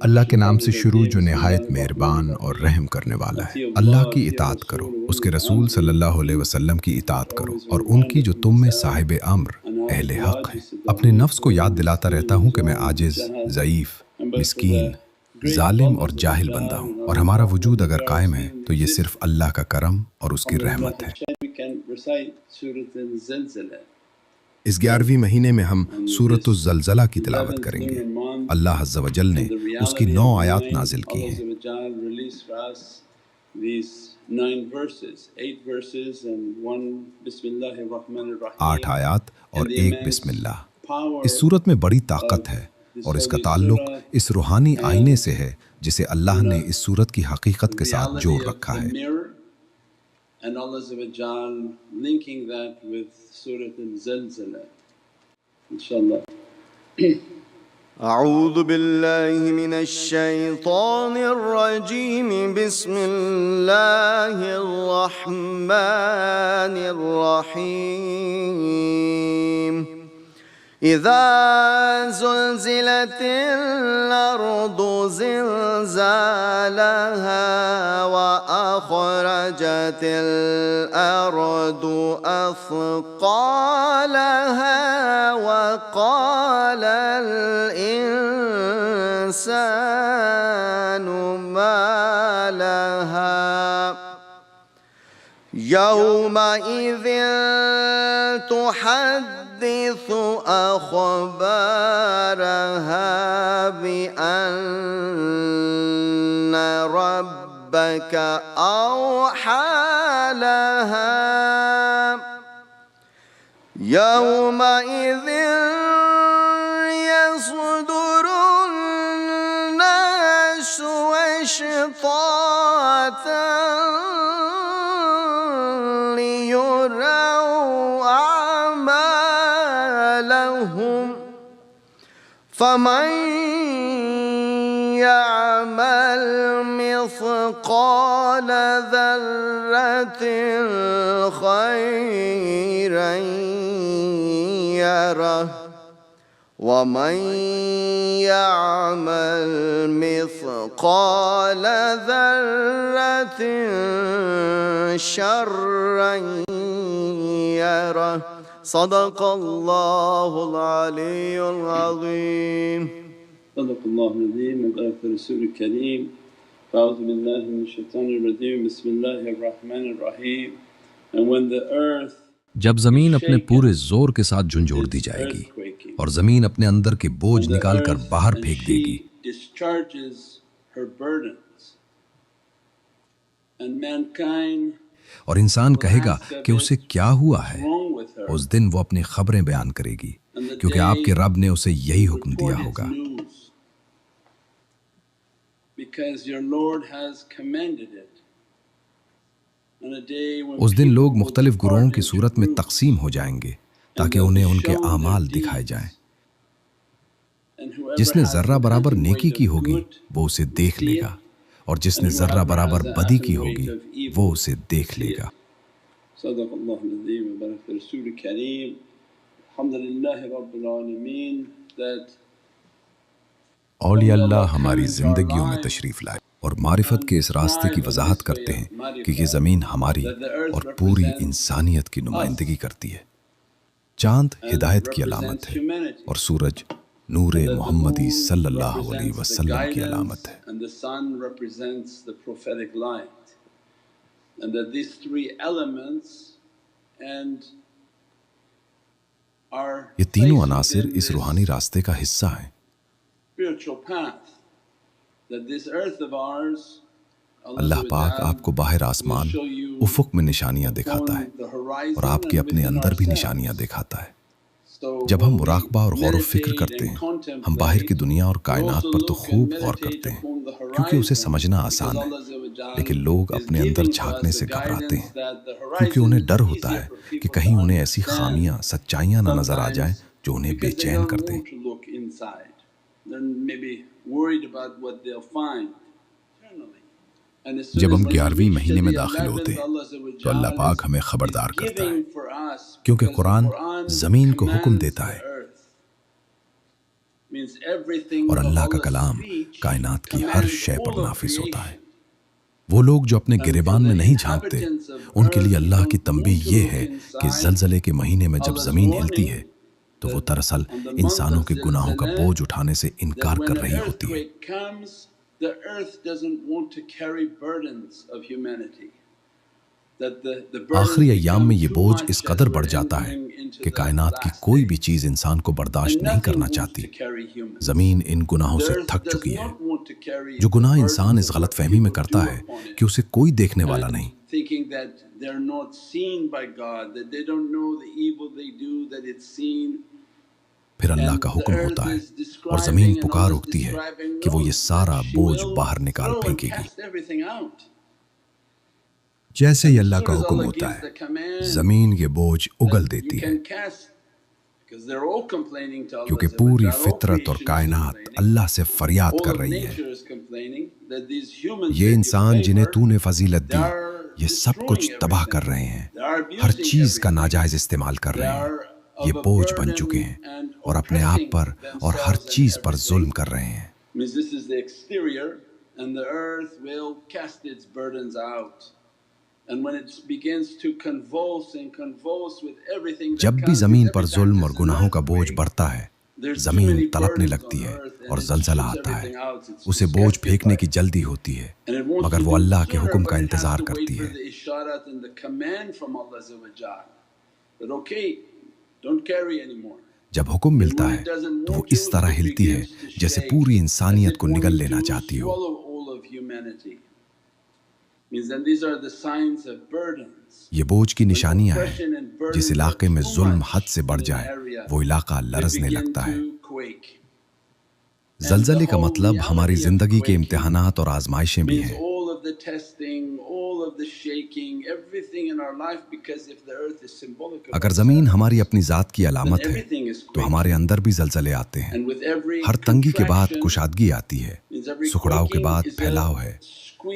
اللہ کے نام سے شروع جو نہایت مہربان اور رحم کرنے والا ہے۔ اللہ کی اطاعت کرو، اس کے رسول صلی اللہ علیہ وسلم کی اطاعت کرو، اور ان کی جو تم میں صاحب امر اہل حق ہیں۔ اپنے نفس کو یاد دلاتا رہتا ہوں کہ میں عاجز، ضعیف، مسکین، ظالم اور جاہل بندہ ہوں، اور ہمارا وجود اگر قائم ہے تو یہ صرف اللہ کا کرم اور اس کی رحمت ہے۔ اس 11ویں مہینے میں ہم سورۃ الزلزلہ کی تلاوت کریں گے۔ اللہ عز و جل نے اس کی 9 آیات نازل کی ہیں۔ 8 آیات اور 1 بسم اللہ۔ اس صورت میں بڑی طاقت ہے، اور اس کا تعلق اس روحانی آئینے سے ہے جسے اللہ نے اس صورت کی حقیقت کے ساتھ جوڑ رکھا ہے۔ And Allah Azza wa Jal linking that with Surah Al-Zalzala. Inshallah. أعوذ بالله من الشيطان الرجيم بسم الله الرحمن الرحيم إذا زلزلت الأرض زلزالها وأخرجت الأرض أثقالها وقال الإنسان ما لها يومئذ تحدث أخبارها بأن ربك أوحى لها يومئذ يصدر الناس أشتاتا فمن يعمل مثقال ذرة خيرا يره ومن يعمل مثقال ذرة شرا يره صدق اللہ العلی العظیم۔ صدق اللہ العظیم وبلغ رسول الکریم۔ اعوذ باللہ من الشیطان الرجیم، بسم اللہ الرحمن الرحیم۔ And when the earth جب زمین اپنے پورے زور کے ساتھ جھنجھوڑ دی جائے گی اور زمین اپنے اندر کے بوجھ نکال کر باہر پھینک دے گی، discharges her burdens and mankind اور انسان کہے گا کہ اسے کیا ہوا ہے، اس دن وہ اپنی خبریں بیان کرے گی، کیونکہ آپ کے رب نے اسے یہی حکم دیا ہوگا۔ اس دن لوگ مختلف گروہوں کی صورت میں تقسیم ہو جائیں گے تاکہ انہیں ان کے اعمال دکھائے جائیں۔ جس نے ذرہ برابر نیکی کی ہوگی وہ اسے دیکھ لے گا، اور جس نے ذرہ برابر بدی کی ہوگی وہ اسے دیکھ لے گا۔ صدق اللہ العظیم وبلغ رسول الکریم۔ الحمدللہ رب العالمین۔ اولیاء اللہ ہماری زندگیوں میں تشریف لائے اور معرفت کے اس راستے کی وضاحت کرتے ہیں کہ یہ زمین ہماری اور پوری انسانیت کی نمائندگی کرتی ہے۔ چاند ہدایت کی علامت ہے اور سورج نور محمدی صلی اللہ علیہ وسلم کی علامت ہے۔ یہ تینوں عناصر اس روحانی راستے کا حصہ ہیں۔ اللہ پاک آپ کو باہر آسمان افق میں نشانیاں دکھاتا ہے اور آپ کے اپنے اندر بھی نشانیاں دکھاتا ہے۔ جب ہم مراقبہ اور غور و فکر کرتے ہیں، ہم باہر کی دنیا اور کائنات پر تو خوب غور کرتے ہیں کیونکہ اسے سمجھنا آسان ہے، لیکن لوگ اپنے اندر جھانکنے سے گھبراتے ہیں کیونکہ انہیں ڈر ہوتا ہے کہ کہیں انہیں ایسی خامیاں، سچائیاں نہ نظر آ جائیں جو انہیں بے چین کر دیں۔ جب ہم 11ویں مہینے میں داخل ہوتے ہیں تو اللہ پاک ہمیں خبردار کرتا ہے، کیونکہ قرآن زمین کو حکم دیتا ہے اور اللہ کا کلام کائنات کی ہر شے پر نافذ ہوتا ہے۔ وہ لوگ جو اپنے گریبان میں نہیں جھانکتے، ان کے لیے اللہ کی تنبیہ یہ ہے کہ زلزلے کے مہینے میں جب زمین ہلتی ہے تو وہ دراصل انسانوں کے گناہوں کا بوجھ اٹھانے سے انکار کر رہی ہوتی ہے۔ آخری ایام میں یہ بوجھ اس قدر بڑھ جاتا ہے کہ کائنات کی کوئی بھی چیز انسان کو برداشت نہیں کرنا چاہتی۔ زمین ان گناہوں سے تھک چکی ہے۔ جو گناہ انسان اس غلط فہمی میں کرتا ہے کہ اسے کوئی دیکھنے والا نہیں، پھر اللہ کا حکم ہوتا ہے اور زمین پکار اٹھتی ہے کہ وہ یہ سارا بوجھ باہر نکال پھینکے گی۔ جیسے ہی اللہ کا حکم ہوتا ہے، زمین یہ بوجھ اگل دیتی ہے، کیونکہ پوری فطرت اور کائنات اللہ سے فریاد کر رہی ہے۔ یہ انسان جنہیں تو نے فضیلت دی، یہ سب کچھ تباہ کر رہے ہیں، ہر چیز کا ناجائز استعمال کر رہے ہیں، یہ بوجھ بن چکے ہیں اور اپنے آپ پر اور ہر چیز پر ظلم کر رہے ہیں۔ جب بھی زمین پر ظلم اور گناہوں کا بوجھ بڑھتا ہے، زمین تڑپنے لگتی ہے اور زلزلہ آتا ہے، اسے بوجھ پھینکنے کی جلدی ہوتی ہے، مگر وہ اللہ کے حکم کا انتظار کرتی ہے۔ جب حکم ملتا ہے تو وہ اس طرح ہلتی ہے جیسے پوری انسانیت کو نگل لینا چاہتی ہو۔ یہ بوجھ کی نشانیاں ہیں۔ جس علاقے میں ظلم حد سے بڑھ جائے وہ علاقہ لرزنے لگتا ہے۔ زلزلے کا مطلب ہماری زندگی کے امتحانات اور آزمائشیں بھی ہیں۔ اگر زمین ہماری اپنی ذات کی علامت ہے تو ہمارے اندر بھی زلزلے آتے ہیں۔ ہر تنگی کے بعد کشادگی آتی ہے، سکڑاؤ کے بعد پھیلاؤ ہے۔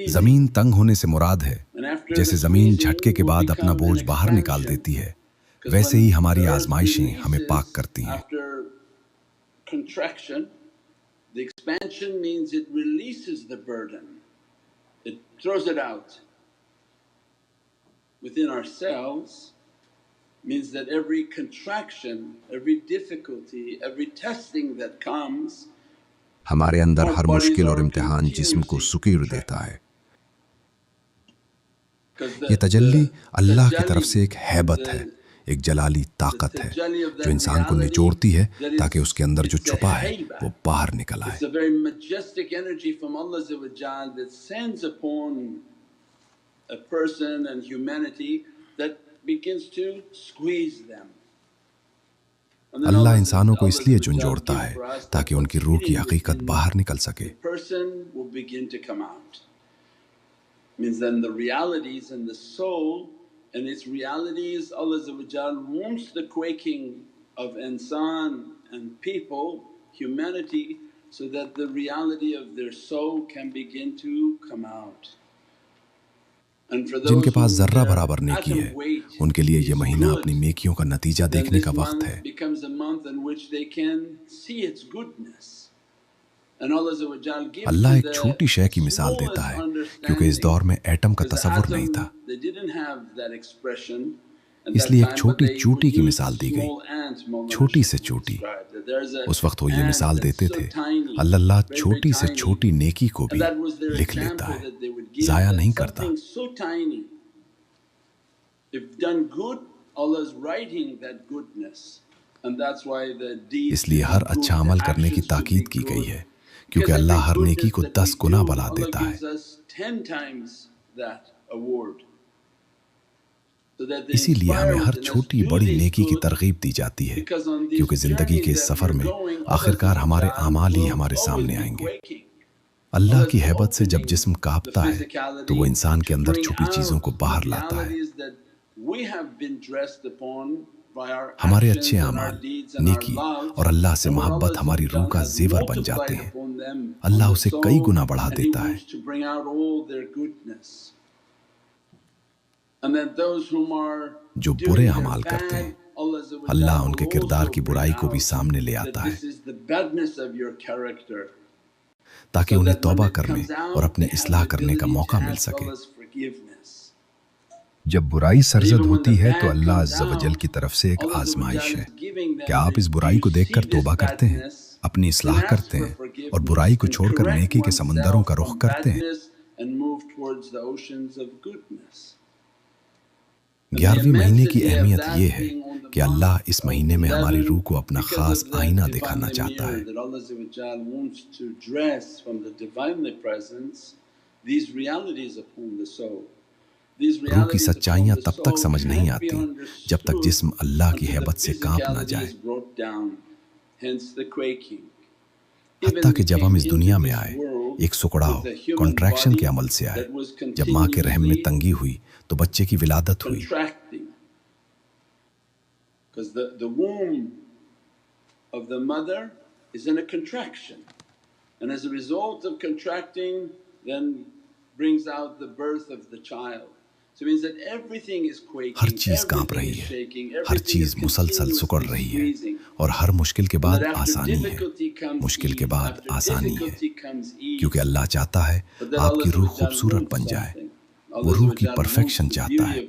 زمین تنگ ہونے سے مراد ہے جیسے زمین جھٹکے کے بعد اپنا بوجھ باہر نکال دیتی ہے، ویسے ہی ہماری آزمائشیں ہمیں پاک کرتی ہیں۔ ہمارے اندر ہر مشکل اور امتحان جسم کو سکیڑ دیتا ہے۔ یہ تجلی اللہ کی طرف سے ایک ہیبت ہے، ایک جلالی طاقت ہے جو انسان کو نچوڑتی ہے تاکہ اس کے اندر جو چھپا ہے وہ باہر نکل آئے۔ اللہ انسانوں کو اس لیے جھنجھوڑتا ہے تاکہ ان کی روح کی حقیقت باہر نکل سکے۔ جن کے پاس ذرہ برابر نیکی ہے ان کے لیے یہ مہینہ اپنی نیکیوں کا نتیجہ دیکھنے کا وقت ہے۔ اللہ ایک چھوٹی شے کی مثال دیتا ہے کیونکہ اس دور میں ایٹم کا تصور نہیں تھا، اس لیے ایک چھوٹی چوٹی کی مثال دی گئی، چھوٹی سے چھوٹی۔ اس وقت وہ یہ مثال دیتے تھے، اللہ چھوٹی سے چھوٹی نیکی کو بھی لکھ لیتا ہے، ضائع نہیں کرتا۔ اس لیے ہر اچھا عمل کرنے کی تاکید کی گئی ہے کیونکہ اللہ ہر نیکی کو 10 گنا بڑھا دیتا ہے۔ اسی لیے ہمیں ہر چھوٹی بڑی نیکی کی ترغیب دی جاتی ہے کیونکہ زندگی کے اس سفر میں آخرکار ہمارے اعمال ہی ہمارے سامنے آئیں گے۔ اللہ کی ہیبت سے جب جسم کانپتا ہے تو وہ انسان کے اندر چھپی چیزوں کو باہر لاتا ہے۔ ہمارے اچھے اعمال، نیکی اور اللہ سے محبت ہماری روح کا زیور بن جاتے ہیں۔ اللہ اسے کئی گنا بڑھا دیتا ہے۔ جو برے اعمال کرتے ہیں اللہ ان کے کردار کی برائی کو بھی سامنے لے آتا ہے تاکہ انہیں توبہ کرنے اور اپنی اصلاح کرنے کا موقع مل سکے۔ جب برائی سرزد ہوتی ہے تو اللہ عز و جل کی طرف سے ایک آزمائش ہے۔ کیا آپ اس برائی کو دیکھ کر توبہ کرتے ہیں، اپنی اصلاح کرتے ہیں اور برائی کو چھوڑ کر نیکی کے سمندروں کا رخ کرتے ہیں؟ 11ویں مہینے کی اہمیت یہ ہے کہ اللہ اس مہینے میں ہماری روح کو اپنا خاص آئینہ دکھانا چاہتا ہے۔ روح کی سچائیاں تب تک سمجھ نہیں آتی جب تک جسم اللہ کی ہیبت سے کانپ نہ جائے۔ حتیٰ کہ جب ہم اس دنیا میں آئے، ایک سکڑاؤ کنٹریکشن کے عمل سے آئے۔ جب ماں کے رحم میں تنگی ہوئی تو بچے کی ولادت ہوئی۔ The womb of the mother is in a contraction, and as a result of contracting, then brings out the birth of the child. So it means that everything is quaking, ہر چیز کانپ رہی ہے، ہر چیز مسلسل سکڑ رہی ہے، اور ہر مشکل کے بعد آسانی ہے، مشکل کے بعد آسانی ہے، کیونکہ اللہ چاہتا ہے آپ کی روح خوبصورت بن جائے، وہ روح کی پرفیکشن چاہتا ہے۔